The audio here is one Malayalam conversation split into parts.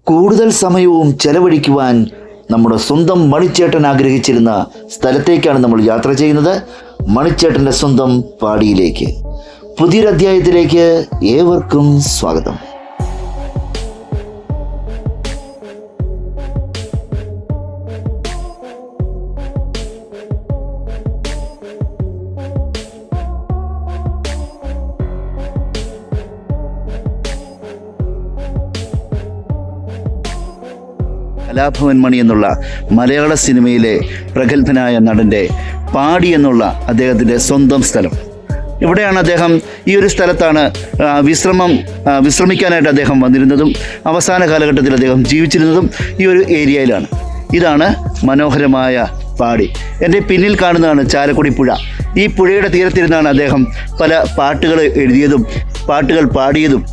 കൂടുതൽ സമയവും ചെലവഴിക്കുവാൻ നമ്മുടെ സ്വന്തം മണിച്ചേട്ടൻ ആഗ്രഹിച്ചിരുന്ന സ്ഥലത്തേക്കാണ് നമ്മൾ യാത്ര ചെയ്യുന്നത്. മണിച്ചേട്ടൻ്റെ സ്വന്തം പാടിയിലേക്ക്. പുതിയൊരു അധ്യായത്തിലേക്ക് ഏവർക്കും സ്വാഗതം. കലാഭവൻ മണി എന്നുള്ള മലയാള സിനിമയിലെ പ്രഗത്ഭനായ നടൻ്റെ പാടി എന്നുള്ള അദ്ദേഹത്തിൻ്റെ സ്വന്തം സ്ഥലം. ഇവിടെയാണ് അദ്ദേഹം, ഈ ഒരു സ്ഥലത്താണ് വിശ്രമിക്കാനായിട്ട് അദ്ദേഹം വന്നിരുന്നതും അവസാന കാലഘട്ടത്തിൽ അദ്ദേഹം ജീവിച്ചിരുന്നതും ഈ ഒരു ഏരിയയിലാണ്. ഇതാണ് മനോഹരമായ പാടി. എൻ്റെ പിന്നിൽ കാണുന്നതാണ് ചാലക്കുടി പുഴ. ഈ പുഴയുടെ തീരത്തിരുന്നാണ് അദ്ദേഹം പല പാട്ടുകൾ എഴുതിയതും പാട്ടുകൾ പാടിയതും.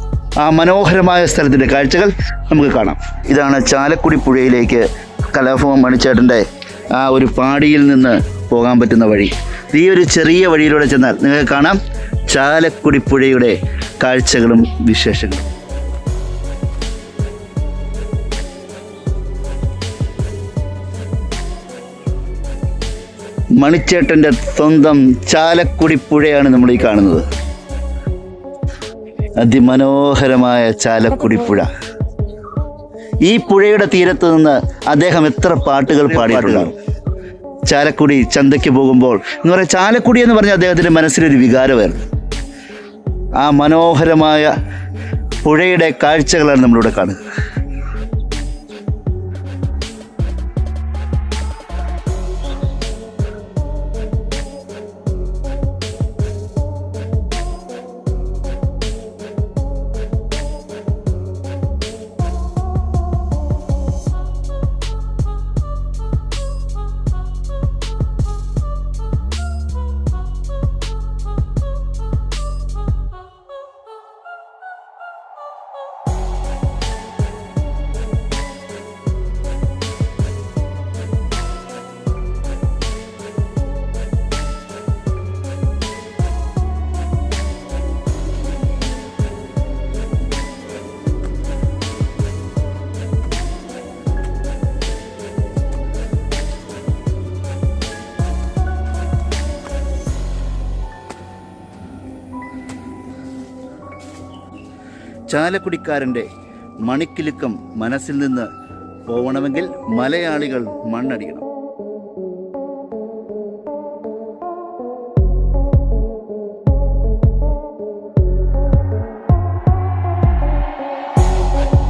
ആ മനോഹരമായ സ്ഥലത്തിൻ്റെ കാഴ്ചകൾ നമുക്ക് കാണാം. ഇതാണ് ചാലക്കുടി പുഴയിലേക്ക് കലാഭവൻ മണിച്ചേട്ടൻ്റെ ആ ഒരു പാടിയിൽ നിന്ന് പോകാൻ പറ്റുന്ന വഴി. ഈ ഒരു ചെറിയ വഴിയിലൂടെ ചെന്നാൽ നിങ്ങൾക്ക് കാണാം ചാലക്കുടി പുഴയുടെ കാഴ്ചകളും വിശേഷങ്ങളും. മണിച്ചേട്ടൻ്റെ സ്വന്തം ചാലക്കുടി പുഴയാണ് നമ്മൾ ഈ കാണുന്നത്. അതിമനോഹരമായ ചാലക്കുടി പുഴ. ഈ പുഴയുടെ തീരത്ത് നിന്ന് അദ്ദേഹം എത്ര പാട്ടുകൾ പാടിയിട്ടുണ്ടാകും. ചാലക്കുടി ചന്തയ്ക്ക് പോകുമ്പോൾ എന്ന് പറയാം, ചാലക്കുടി എന്ന് പറഞ്ഞാൽ അദ്ദേഹത്തിൻ്റെ മനസ്സിലൊരു വികാരമായിരുന്നു. ആ മനോഹരമായ പുഴയുടെ കാഴ്ചകളാണ് നമ്മളിവിടെ കാണുന്നത്. ചാലക്കുടിക്കാരൻ്റെ മണിക്കിലുക്കം മനസ്സിൽ നിന്ന് പോവണമെങ്കിൽ മലയാളികൾ മണ്ണടിയണം.